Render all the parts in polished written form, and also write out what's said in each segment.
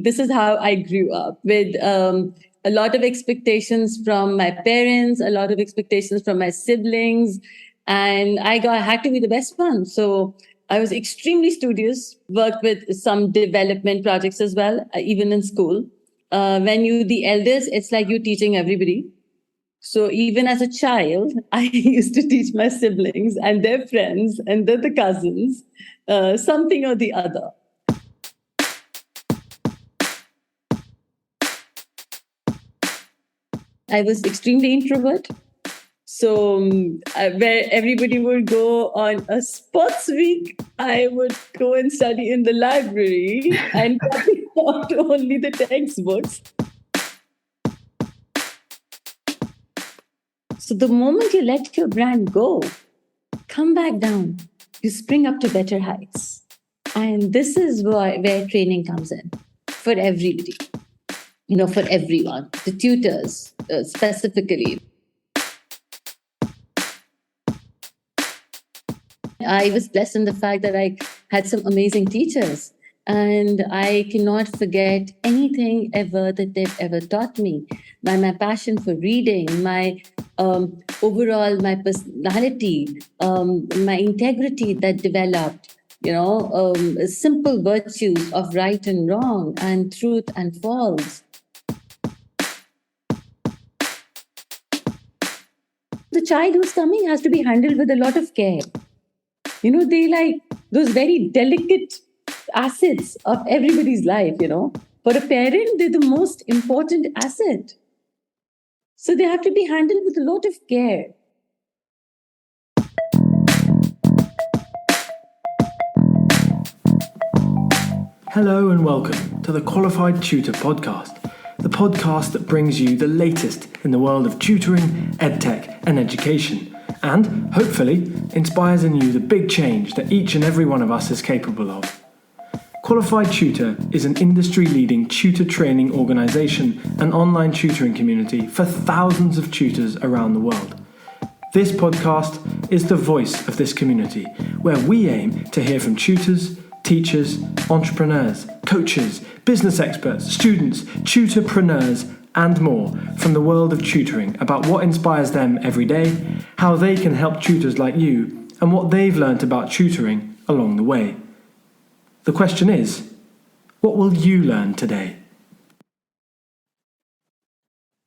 This is how I grew up, with a lot of expectations from my parents, a lot of expectations from my siblings, and had to be the best one. So I was extremely studious, worked with some development projects as well, even in school. When you're the eldest, it's like you're teaching everybody. So even as a child, I used to teach my siblings and their friends and the cousins something or the other. I was extremely introvert. So where everybody would go on a sports week, I would go and study in the library and not only the textbooks. So the moment you let your brand go, come back down, you spring up to better heights. And this is where training comes in for everybody, for everyone, the tutors specifically. I was blessed in the fact that I had some amazing teachers, and I cannot forget anything ever that they've ever taught me. My passion for reading, my overall, my personality, my integrity that developed, simple virtues of right and wrong and truth and false. The child who's coming has to be handled with a lot of care. They like those very delicate assets of everybody's life, For a parent, they're the most important asset. So they have to be handled with a lot of care. Hello and welcome to the Qualified Tutor Podcast, the podcast that brings you the latest in the world of tutoring, edtech and education, and hopefully inspires in you the big change that each and every one of us is capable of. Qualified Tutor is an industry-leading tutor training organisation and online tutoring community for thousands of tutors around the world. This podcast is the voice of this community, where we aim to hear from tutors, teachers, entrepreneurs, coaches, business experts, students, tutorpreneurs, and more from the world of tutoring about what inspires them every day, how they can help tutors like you, and what they've learnt about tutoring along the way. The question is, what will you learn today?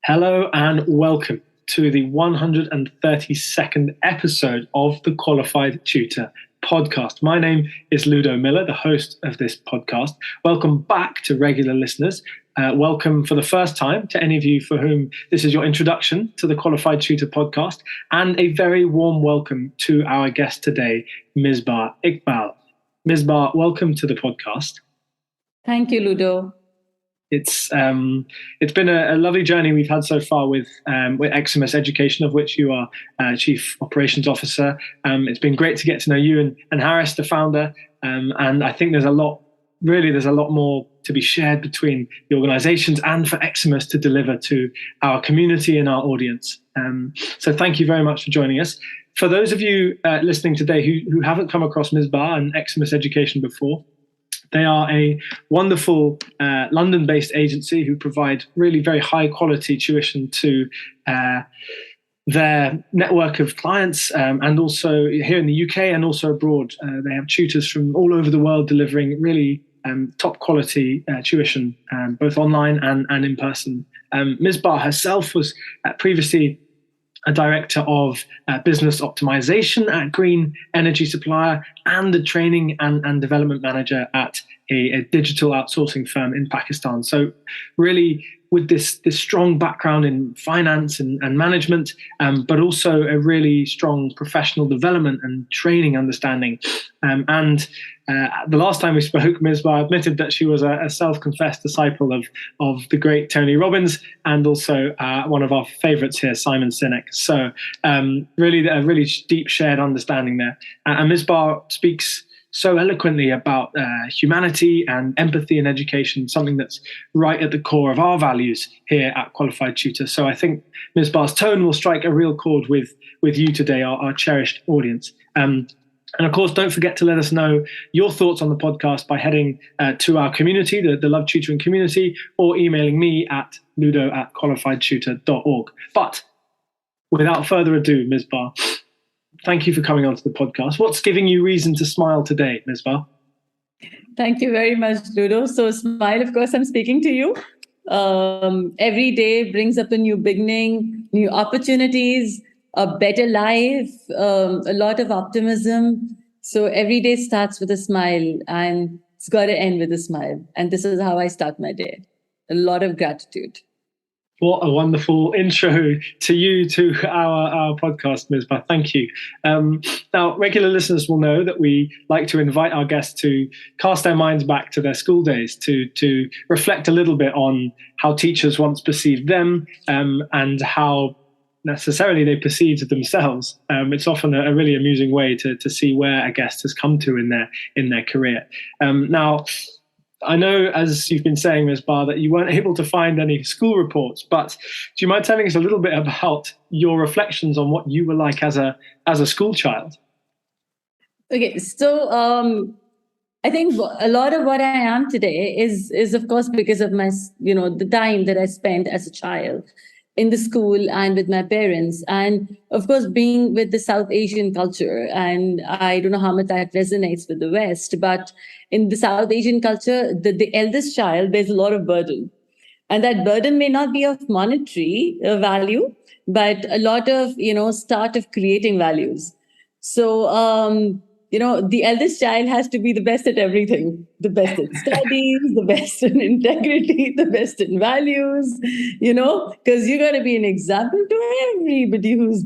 Hello and welcome to the 132nd episode of the Qualified Tutor Podcast. My name is Ludo Miller, the host of this podcast. Welcome back to regular listeners. Welcome for the first time to any of you for whom this is your introduction to the Qualified Tutor Podcast, and a very warm welcome to our guest today, Misbah Iqbal. Misbah, welcome to the podcast. Thank you, Ludo. It's been a lovely journey we've had so far with Eximus Education, of which you are Chief Operations Officer. It's been great to get to know you and Harris, the founder. And I think there's a lot more to be shared between the organizations and for Eximus to deliver to our community and our audience. So thank you very much for joining us. For those of you listening today who haven't come across Misbah and Eximus Education before, they are a wonderful London-based agency who provide really very high-quality tuition to their network of clients, and also here in the UK and also abroad. They have tutors from all over the world delivering really top-quality tuition, both online and in person. Misbah herself was previously a director of business optimization at Green Energy Supplier and a training and development manager at a digital outsourcing firm in Pakistan. So really with this strong background in finance and management, but also a really strong professional development and training understanding. The last time we spoke, Misbah admitted that she was a self-confessed disciple of the great Tony Robbins and also one of our favorites here, Simon Sinek. So really a really deep shared understanding there. And Misbah speaks so eloquently about humanity and empathy in education, something that's right at the core of our values here at Qualified Tutor. So I think Misbah's tone will strike a real chord with you today, our cherished audience. And of course, don't forget to let us know your thoughts on the podcast by heading to our community, the Love Tutoring community, or emailing me at ludo@qualifiedtutor.org. But without further ado, Misbah, thank you for coming onto the podcast. What's giving you reason to smile today, Misbah? Thank you very much, Ludo. So, smile, of course, I'm speaking to you. Every day brings up a new beginning, new opportunities, a better life, a lot of optimism. So, every day starts with a smile, and it's got to end with a smile. And this is how I start my day. A lot of gratitude. What a wonderful intro to you, to our podcast, Misbah. Thank you. Now, regular listeners will know that we like to invite our guests to cast their minds back to their school days, to reflect a little bit on how teachers once perceived them, and how necessarily they perceived themselves. It's often a really amusing way to see where a guest has come to in their career. Now, I know, as you've been saying, Misbah, that you weren't able to find any school reports, but do you mind telling us a little bit about your reflections on what you were like as a school child? Okay, so I think a lot of what I am today is of course because of my, the time that I spent as a child in the school and with my parents, and of course being with the South Asian culture. And I don't know how much that resonates with the West, but in the South Asian culture, the eldest child, there's a lot of burden. And that burden may not be of monetary value, but a lot of, start of creating values. So, the eldest child has to be the best at everything, the best at studies, the best in integrity, the best in values, because you got to be an example to everybody who's,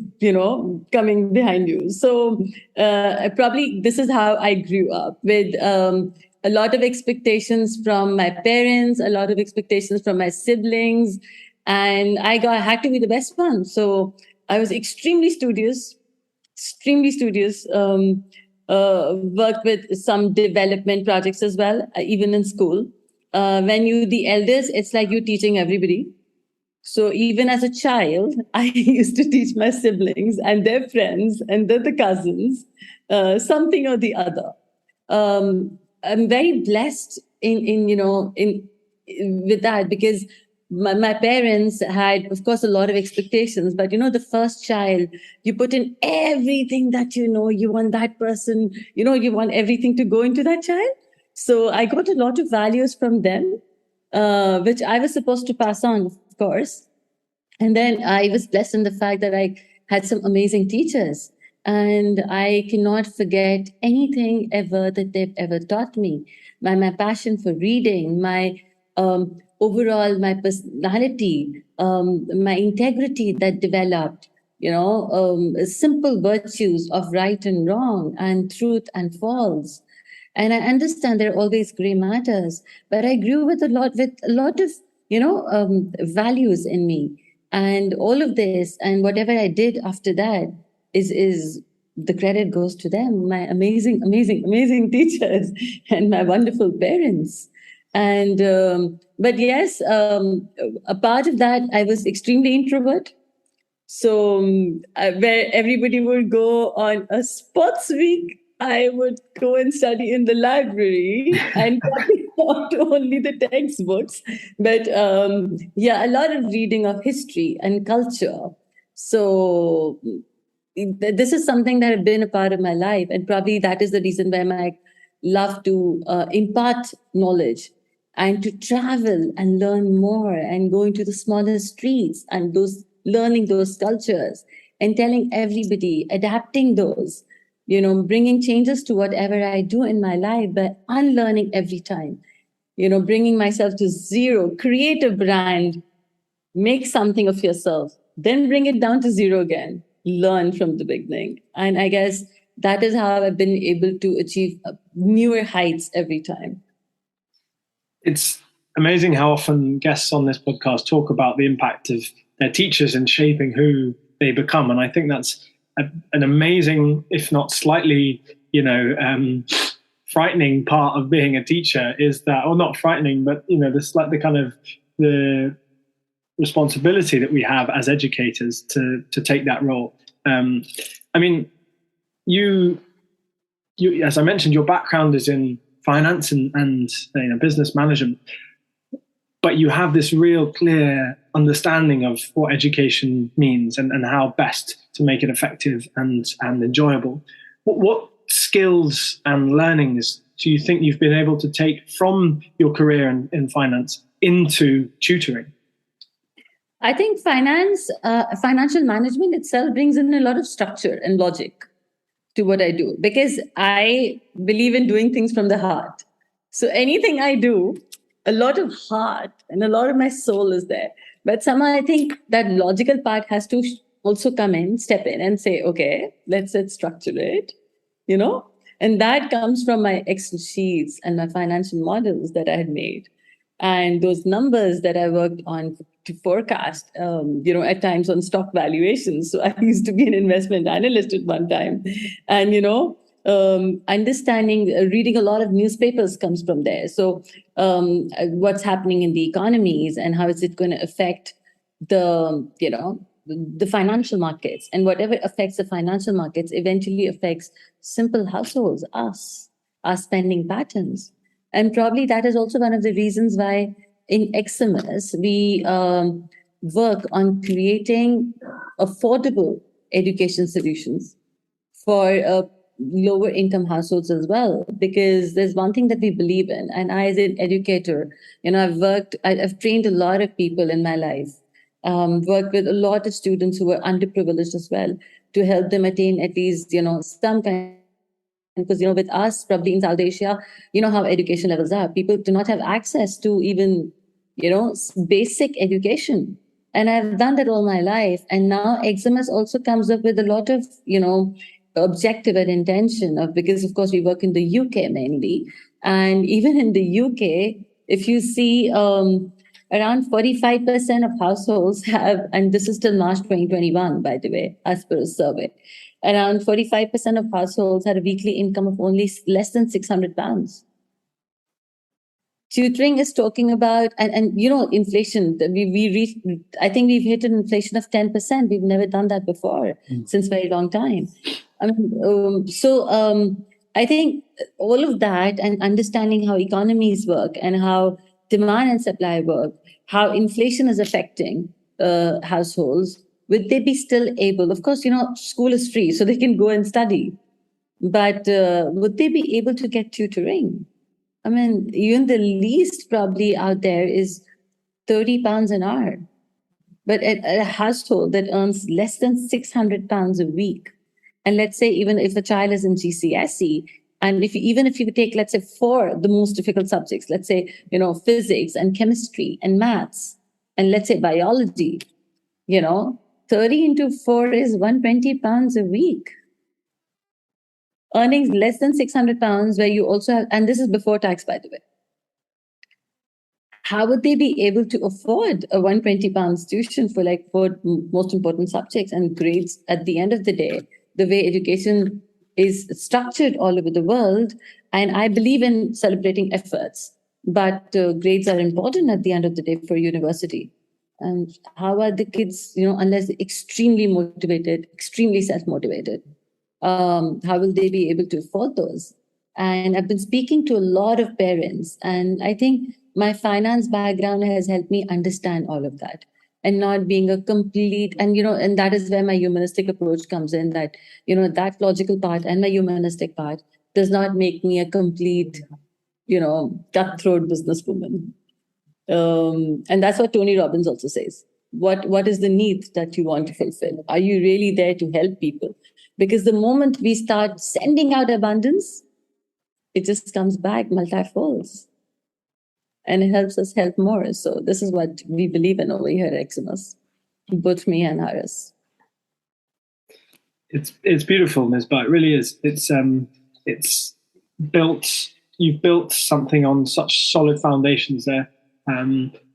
coming behind you. So probably this is how I grew up, with a lot of expectations from my parents, a lot of expectations from my siblings, and had to be the best one. So I was extremely studious, worked with some development projects as well, even in school. When you the eldest, it's like you're teaching everybody. So even as a child, I used to teach my siblings and their friends and the cousins something or the other. I'm very blessed in with that, because my parents had, of course, a lot of expectations. But the first child, you put in everything that you want that person, you want everything to go into that child. So I got a lot of values from them, which I was supposed to pass on, of course. And then I was blessed in the fact that I had some amazing teachers. And I cannot forget anything ever that they've ever taught me. My passion for reading, my overall, my personality, my integrity that developed, simple virtues of right and wrong and truth and false. And I understand there are always gray matters, but I grew with a lot of, values in me. And all of this and whatever I did after that is the credit goes to them, my amazing, amazing, amazing teachers and my wonderful parents. And but yes, a part of that, I was extremely introvert. So where everybody would go on a sports week, I would go and study in the library and not only the textbooks, but a lot of reading of history and culture. So this is something that had been a part of my life, and probably that is the reason why I love to impart knowledge and to travel and learn more and go into the smaller streets and learning those cultures and telling everybody, adapting those, bringing changes to whatever I do in my life, but unlearning every time, bringing myself to zero, create a brand, make something of yourself, then bring it down to zero again, learn from the beginning. And I guess that is how I've been able to achieve newer heights every time. It's amazing how often guests on this podcast talk about the impact of their teachers in shaping who they become. And I think that's an amazing, if not slightly, frightening part of being a teacher, is that, or not frightening, but, the responsibility that we have as educators to take that role. You as I mentioned, your background is in finance and business management, but you have this real clear understanding of what education means and how best to make it effective and enjoyable. What skills and learnings do you think you've been able to take from your career in finance into tutoring? I think financial management itself brings in a lot of structure and logic to what I do, because I believe in doing things from the heart. So anything I do, a lot of heart and a lot of my soul is there. But somehow I think that logical part has to also step in and say, okay, let's structure it, And that comes from my Excel sheets and my financial models that I had made. And those numbers that I worked on to forecast, at times on stock valuations. So I used to be an investment analyst at one time. And, understanding, reading a lot of newspapers comes from there. So what's happening in the economies and how is it going to affect the financial markets, and whatever affects the financial markets eventually affects simple households, our spending patterns. And probably that is also one of the reasons why in Eximus, we work on creating affordable education solutions for lower income households as well. Because there's one thing that we believe in, and I, as an educator, I've trained a lot of people in my life, worked with a lot of students who were underprivileged as well, to help them attain at least, some kind. Because, with us, probably in South Asia, how education levels are. People do not have access to even, basic education. And I've done that all my life. And now Eximus also comes up with a lot of, objective and intention because, of course, we work in the UK mainly. And even in the UK, if you see around 45% of households have, and this is till March 2021, by the way, as per a survey, around 45% of households had a weekly income of only less than £600. Tutoring is talking about, and inflation. We reached, I think we've hit an inflation of 10%. We've never done that before since a very long time. I think all of that and understanding how economies work and how demand and supply work, how inflation is affecting households. Would they be still able? Of course, school is free, so they can go and study. But would they be able to get tutoring? Even the least probably out there is £30 an hour. But a household that earns less than £600 a week, and let's say even if a child is in GCSE, and if you take, let's say, 4 the most difficult subjects, let's say, physics and chemistry and maths, and let's say biology, 30 into 4 is £120 a week. Earnings less than £600, where you also have, and this is before tax, by the way. How would they be able to afford a £120 tuition for 4 most important subjects and grades at the end of the day? The way education is structured all over the world, and I believe in celebrating efforts, but grades are important at the end of the day for university. And how are the kids, unless they're extremely motivated, extremely self-motivated, how will they be able to afford those? And I've been speaking to a lot of parents, and I think my finance background has helped me understand all of that, and not being a complete, and that is where my humanistic approach comes in, that, that logical part and my humanistic part does not make me a complete, cutthroat businesswoman. And that's what Tony Robbins also says. What is the need that you want to fulfill? Are you really there to help people? Because the moment we start sending out abundance, it just comes back multifold. And it helps us help more. So this is what we believe in over here at Eximus, both me and Haris. It's beautiful, Misbah. It really is. It's built. You've built something on such solid foundations there,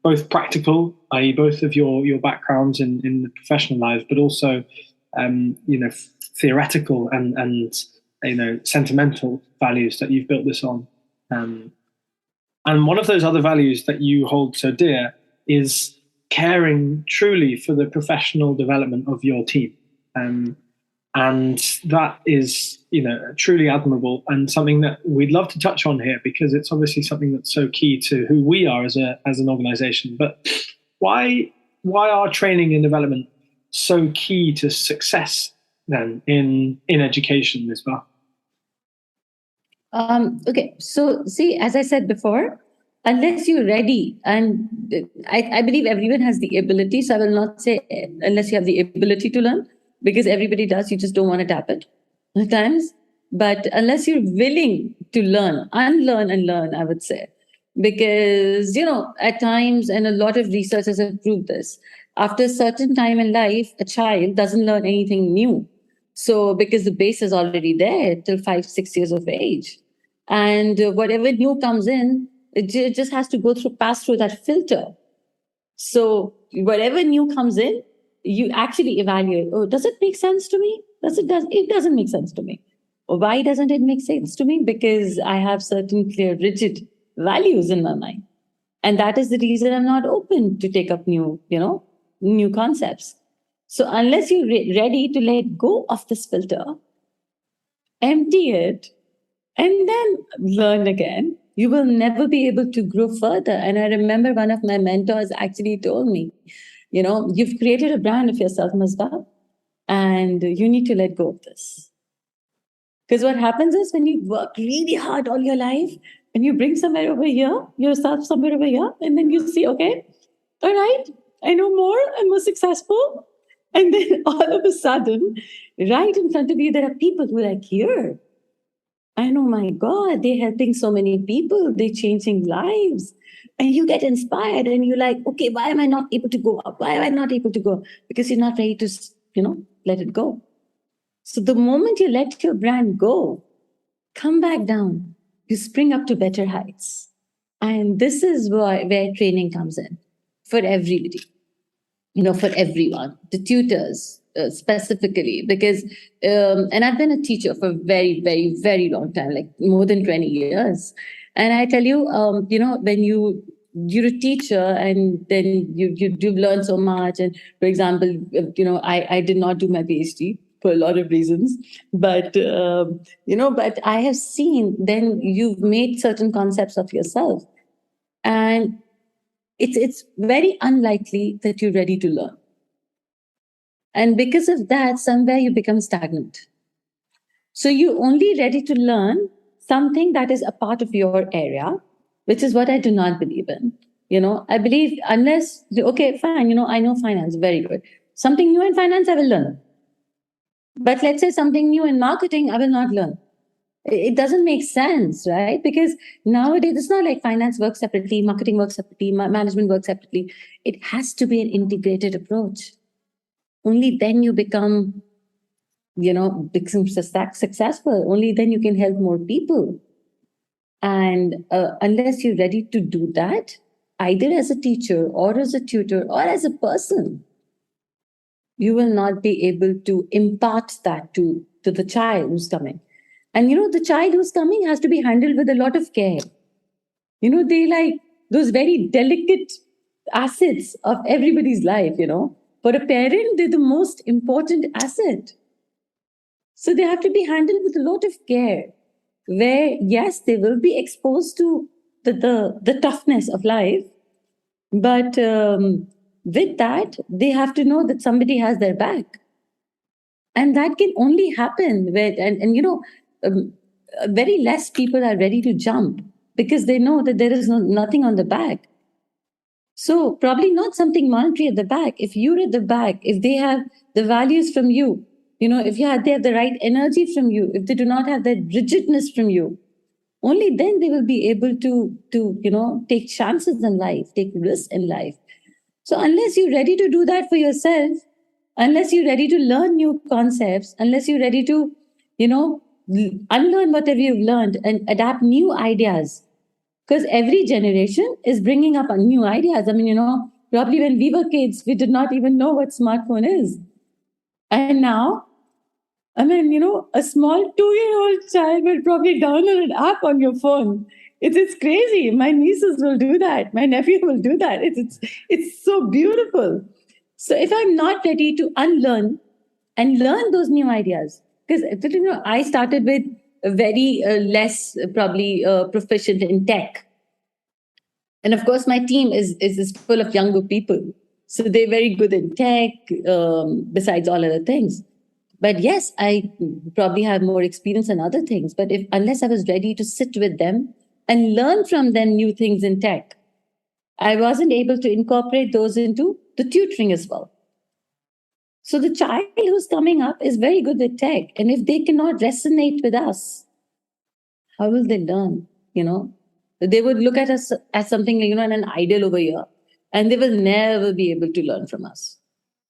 both practical, i.e., both of your backgrounds in the professional lives, but also theoretical and sentimental values that you've built this on. And one of those other values that you hold so dear is caring truly for the professional development of your team. And that is, truly admirable and something that we'd love to touch on here, because it's obviously something that's so key to who we are as an organization. But why are training and development so key to success then in education, Misbah? Okay, so see, as I said before, unless you're ready, and I believe everyone has the ability, so I will not say unless you have the ability to learn, because everybody does, you just don't want to tap it at times. But unless you're willing to learn, unlearn and learn, I would say, because, at times, and a lot of researchers have proved this, after a certain time in life, a child doesn't learn anything new. So, because the base is already there till 5, 6 years of age. And whatever new comes in, it just has to pass through that filter. So whatever new comes in, you actually evaluate. Oh, does it make sense to me? It doesn't make sense to me. Why doesn't it make sense to me? Because I have certain clear, rigid values in my mind, and that is the reason I'm not open to take up new concepts. So unless you're ready to let go of this filter, empty it, and then learn again, you will never be able to grow further. And I remember one of my mentors actually told me, you've created a brand of yourself, Misbah, and you need to let go of this. Because what happens is, when you work really hard all your life and you bring somewhere over here, yourself somewhere over here, and then you see, okay, all right, I know more, I'm more successful. And then all of a sudden, right in front of you, there are people who are like, here, and oh my God, they're helping so many people, they're changing lives. And you get inspired and you're like, okay, why am I not able to go up? Why am I not able to go? Because you're not ready to, let it go. So the moment you let your brand go, come back down, you spring up to better heights. And this is where training comes in for everybody, for everyone, the tutors specifically, because, and I've been a teacher for a very, very, very long time, like more than 20 years. And I tell you, when you're a teacher and then you've learned so much. And for example, I did not do my PhD for a lot of reasons, but, but I have seen then you've made certain concepts of yourself. And it's very unlikely that you're ready to learn. And because of that, somewhere you become stagnant. So you're only ready to learn something that is a part of your area, which is what I do not believe in. I believe unless, okay, fine, I know finance, very good. Something new in finance, I will learn. But let's say something new in marketing, I will not learn. It doesn't make sense, right? Because nowadays it's not like finance works separately, marketing works separately, management works separately. It has to be an integrated approach. Only then you become successful. Only then you can help more people. And unless you're ready to do that, either as a teacher or as a tutor or as a person, you will not be able to impart that to the child who's coming. And the child who's coming has to be handled with a lot of care. They like those very delicate assets of everybody's life, For a parent, they're the most important asset. So they have to be handled with a lot of care, where, yes, they will be exposed to the toughness of life. But with that, they have to know that somebody has their back. And that can only happen very less people are ready to jump because they know that there is nothing on the back. So probably not something monetary at the back. If you're at the back, if they have the values from you, if they have the right energy from you, if they do not have that rigidness from you, only then they will be able to take chances in life, take risks in life. So unless you're ready to do that for yourself, unless you're ready to learn new concepts, unless you're ready to, unlearn whatever you've learned and adapt new ideas, because every generation is bringing up new ideas. I mean, probably when we were kids, we did not even know what smartphone is. And now, I mean, a small 2-year-old child will probably download an app on your phone. It's crazy. My nieces will do that. My nephew will do that. It's so beautiful. So if I'm not ready to unlearn and learn those new ideas. Because I started with a very less probably proficient in tech, and of course my team is full of younger people, so they're very good in tech. Besides all other things, but yes, I probably have more experience in other things. But if unless I was ready to sit with them and learn from them new things in tech, I wasn't able to incorporate those into the tutoring as well. So the child who's coming up is very good with tech. And if they cannot resonate with us, how will they learn? They would look at us as something, an idol over here. And they will never be able to learn from us.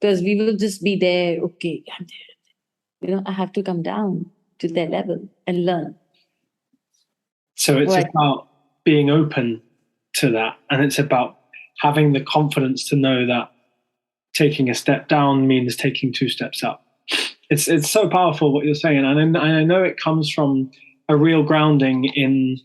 Because we will just be there, okay, I'm there. I have to come down to their level and learn. So it's about being open to that. And it's about having the confidence to know that taking a step down means taking 2 steps up. It's so powerful what you're saying. And I know it comes from a real grounding in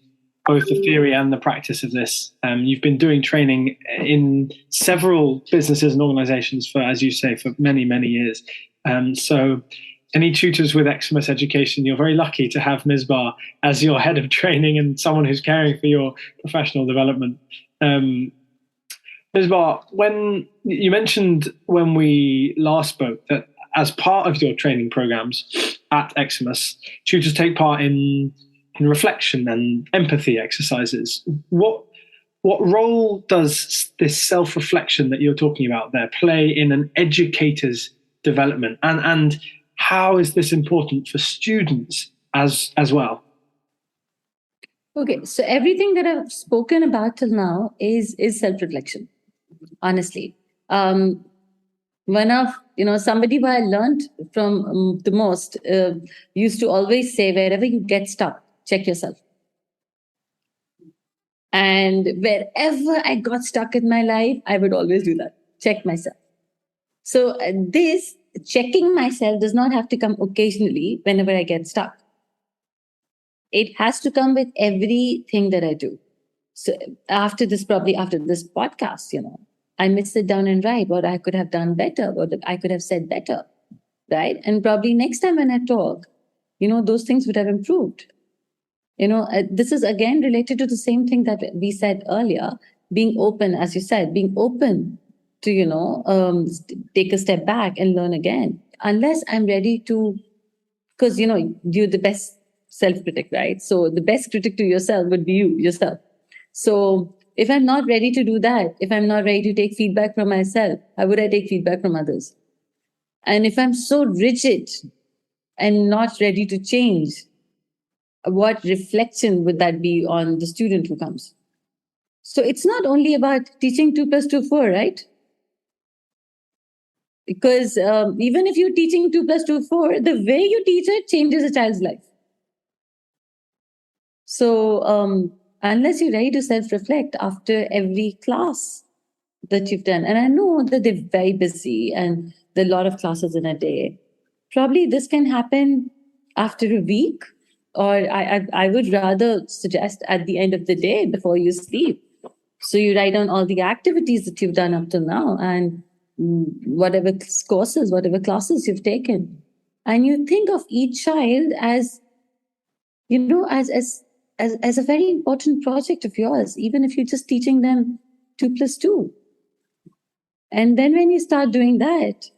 both the theory and the practice of this. You've been doing training in several businesses and organizations for, as you say, for many, many years. So any tutors with Eximus Education, you're very lucky to have Misbah as your head of training and someone who's caring for your professional development. Misbah, when you mentioned when we last spoke that as part of your training programs at Eximus, tutors take part in reflection and empathy exercises. What role does this self-reflection that you're talking about there play in an educator's development? And how is this important for students as well? Okay, so everything that I've spoken about till now is self-reflection. Honestly, one of somebody who I learned from the most used to always say, wherever you get stuck, check yourself. And wherever I got stuck in my life, I would always do that, check myself. So this checking myself does not have to come occasionally whenever I get stuck. It has to come with everything that I do. So after this podcast, I may sit down and write what I could have done better, what I could have said better, right? And probably next time when I talk, those things would have improved. This is again related to the same thing that we said earlier, being open, as you said, being open to, take a step back and learn again. Unless I'm ready to, because, you're the best self-critic, right? So the best critic to yourself would be yourself. So if I'm not ready to do that, if I'm not ready to take feedback from myself, how would I take feedback from others? And if I'm so rigid and not ready to change, what reflection would that be on the student who comes? So it's not only about teaching 2 + 2 = 4, right? Because even if you're teaching 2 + 2 = 4, the way you teach it changes a child's life. So unless you're ready to self-reflect after every class that you've done, and I know that they're very busy and there are a lot of classes in a day, probably this can happen after a week, or I would rather suggest at the end of the day before you sleep. So you write down all the activities that you've done up till now and whatever courses, whatever classes you've taken. And you think of each child as, as a very important project of yours, even if you're just teaching them 2 + 2. And then when you start doing that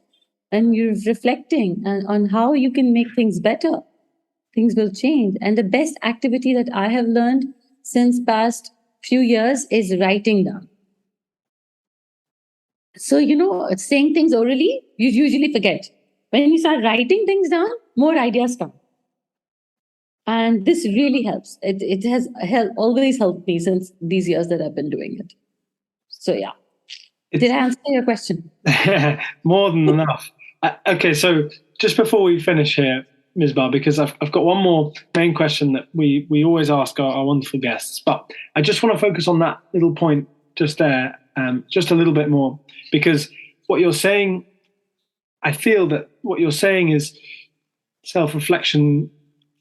and you're reflecting on how you can make things better, things will change. And the best activity that I have learned since past few years is writing down. So, saying things orally, you usually forget. When you start writing things down, more ideas come. And this really helps. It has always helped me since these years that I've been doing it. So, yeah. Did I answer your question? More than enough. Okay, so just before we finish here, Misbah, because I've got one more main question that we always ask our wonderful guests, but I just want to focus on that little point just there, just a little bit more, because what you're saying, I feel that what you're saying is self-reflection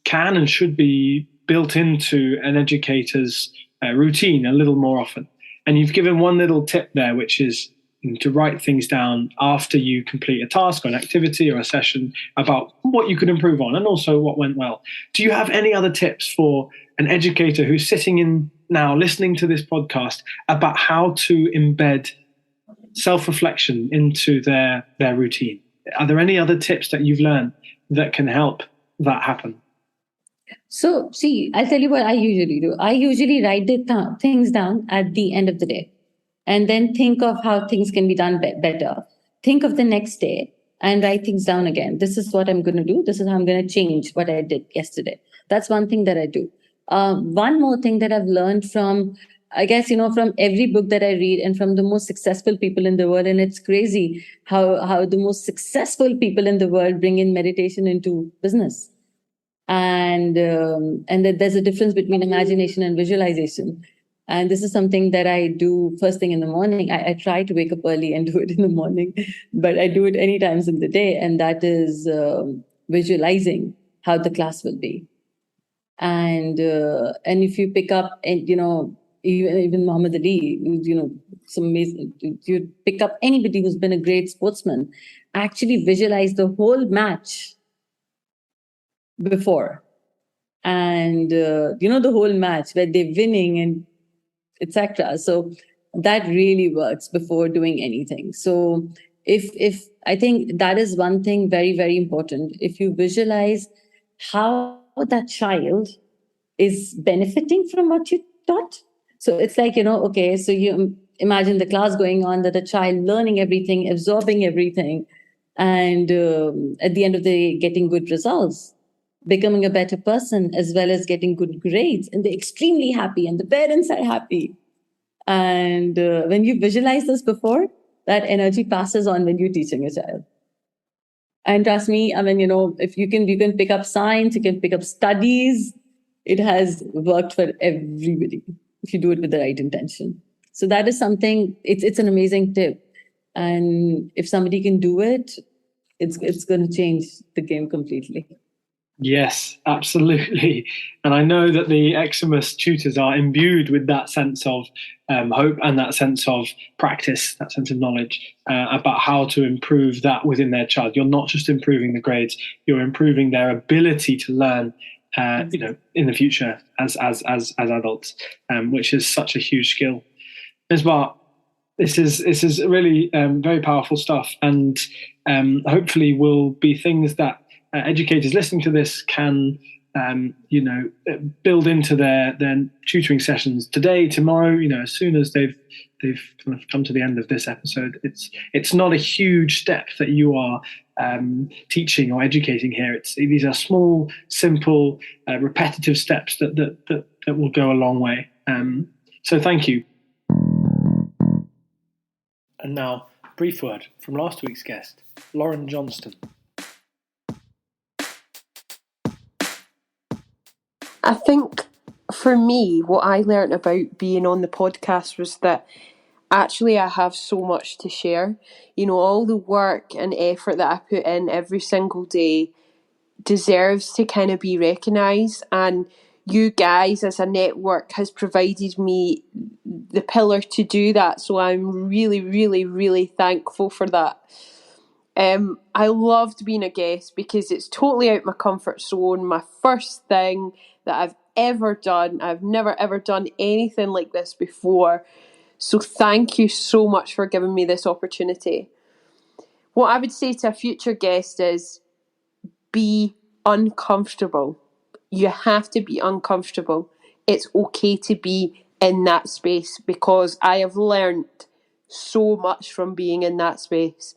can and should be built into an educator's routine a little more often. And you've given one little tip there, which is to write things down after you complete a task or an activity or a session about what you could improve on and also what went well. Do you have any other tips for an educator who's sitting in now listening to this podcast about how to embed self-reflection into their routine? Are there any other tips that you've learned that can help that happen? So, see, I'll tell you what I usually do. I usually write the things down at the end of the day and then think of how things can be done better. Think of the next day and write things down again. This is what I'm going to do. This is how I'm going to change what I did yesterday. That's one thing that I do. One more thing that I've learned from, I guess, from every book that I read and from the most successful people in the world. And it's crazy how the most successful people in the world bring in meditation into business. And that there's a difference between imagination and visualization. And this is something that I do first thing in the morning. I try to wake up early and do it in the morning, but I do it any times in the day. And that is visualizing how the class will be. And if you pick up, and even Muhammad Ali, some amazing. You pick up anybody who's been a great sportsman, actually visualize the whole match before, and the whole match where they're winning and etc. So that really works before doing anything. So if I think that is one thing very, very important. If you visualize how that child is benefiting from what you taught. So it's like, okay, so you imagine the class going on, that a child learning everything, absorbing everything, and at the end of the day, getting good results, becoming a better person, as well as getting good grades. And they're extremely happy, and the parents are happy. And when you visualize this before, that energy passes on when you're teaching a child. And trust me, I mean, if you can pick up science, you can pick up studies. It has worked for everybody if you do it with the right intention. So that is something, it's an amazing tip. And if somebody can do it, it's going to change the game completely. Yes, absolutely. And I know that the Eximus tutors are imbued with that sense of hope and that sense of practice, that sense of knowledge about how to improve that within their child. You're not just improving the grades, you're improving their ability to learn, in the future as adults, which is such a huge skill. Misbah, this is really very powerful stuff, and hopefully will be things that educators listening to this can build into their tutoring sessions today, tomorrow. As soon as they've kind of come to the end of this episode. It's not a huge step that you are teaching or educating here. These are small, simple, repetitive steps that will go a long way. So thank you. And now, brief word from last week's guest, Lauren Johnston. I think for me, what I learned about being on the podcast was that actually I have so much to share. All the work and effort that I put in every single day deserves to kind of be recognised, and you guys as a network has provided me the pillar to do that. So I'm really, really, really thankful for that. I loved being a guest because it's totally out my comfort zone. My first thing that I've ever done. I've never ever done anything like this before. So thank you so much for giving me this opportunity. What I would say to a future guest is be uncomfortable. You have to be uncomfortable. It's okay to be in that space, because I have learned so much from being in that space.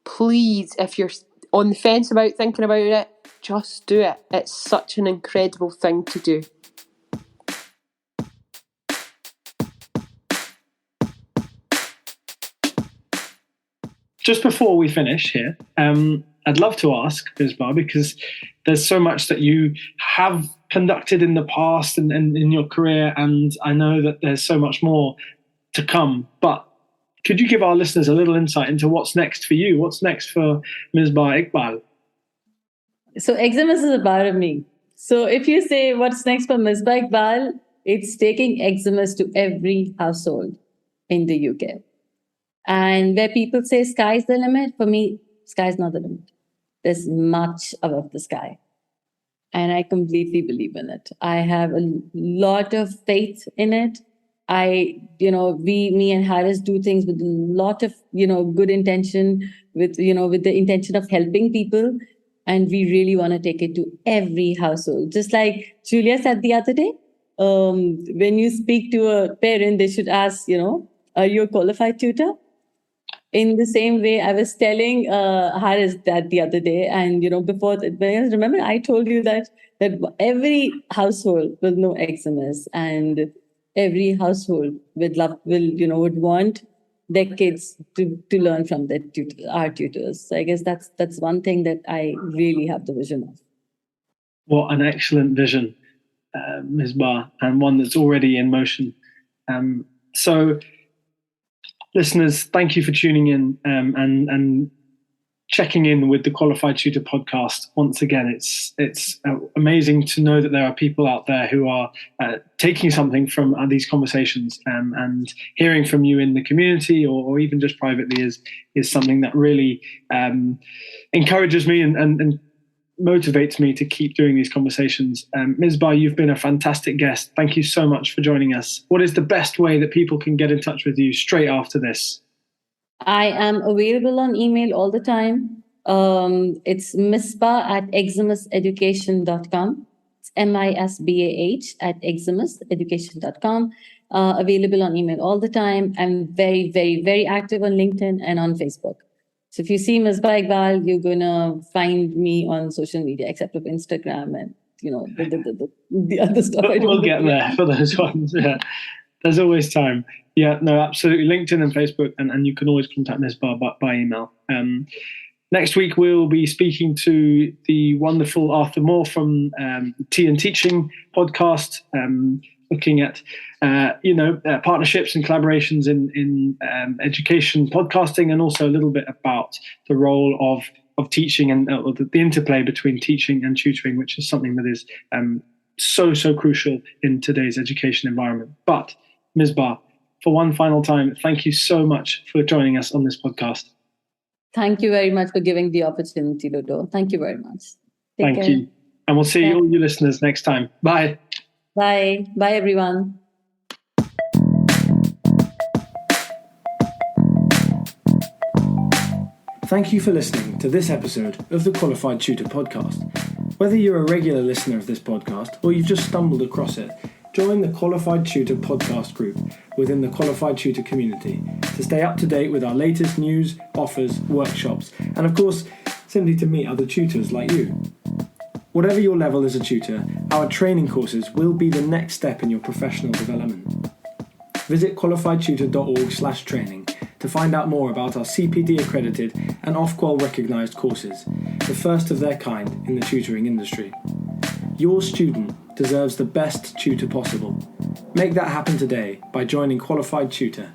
Please, if you're on the fence about thinking about it, just do it. It's such an incredible thing to do. Just before we finish here, I'd love to ask, Misbah, because there's so much that you have conducted in the past and in your career, and I know that there's so much more to come. But could you give our listeners a little insight into what's next for you? What's next for Misbah Iqbal? So Eximus is a part of me. So if you say what's next for Misbah Iqbal, it's taking Eximus to every household in the UK. And where people say sky's the limit, for me, sky's not the limit. There's much above the sky. And I completely believe in it. I have a lot of faith in it. Me and Harris do things with a lot of, good intention, with the intention of helping people. And we really want to take it to every household. Just like Julia said the other day, when you speak to a parent, they should ask, are you a qualified tutor? In the same way, I was telling Harris that the other day, and before that, remember I told you that every household will know Eximus, and every household would want their kids to learn from our tutors. So I guess that's one thing that I really have the vision of. What an excellent vision, Misbah, and one that's already in motion. So, listeners, thank you for tuning in and checking in with the Qualified Tutor podcast. Once again, it's amazing to know that there are people out there who are taking something from these conversations, and hearing from you in the community or even just privately is something that really encourages me and motivates me to keep doing these conversations. Misbah, you've been a fantastic guest. Thank you so much for joining us. What is the best way that people can get in touch with you straight after this? I am available on email all the time. It's misbah@eximuseducation.com. It's MISBAH @eximuseducation.com. Available on email all the time. I'm very, very, very active on LinkedIn and on Facebook. So if you see Misbah Iqbal, you're going to find me on social media, except for Instagram and, the other stuff. We'll get there for those ones. Yeah. There's always time. Yeah, no, absolutely. LinkedIn and Facebook, and you can always contact Misbah by email. Next week, we'll be speaking to the wonderful Arthur Moore from Tea and Teaching podcast, looking at partnerships and collaborations in education podcasting, and also a little bit about the role of teaching and the interplay between teaching and tutoring, which is something that is so crucial in today's education environment. But Misbah, for one final time, thank you so much for joining us on this podcast. Thank you very much for giving the opportunity, Dodo. Thank you very much. Thank you. And we'll see all you listeners next time. Bye. Bye. Bye, everyone. Thank you for listening to this episode of the Qualified Tutor podcast. Whether you're a regular listener of this podcast or you've just stumbled across it, join the Qualified Tutor podcast group within the Qualified Tutor community to stay up to date with our latest news, offers, workshops, and of course, simply to meet other tutors like you. Whatever your level as a tutor, our training courses will be the next step in your professional development. Visit qualifiedtutor.org/training to find out more about our CPD accredited and Ofqual recognised courses, the first of their kind in the tutoring industry. Your student deserves the best tutor possible. Make that happen today by joining Qualified Tutor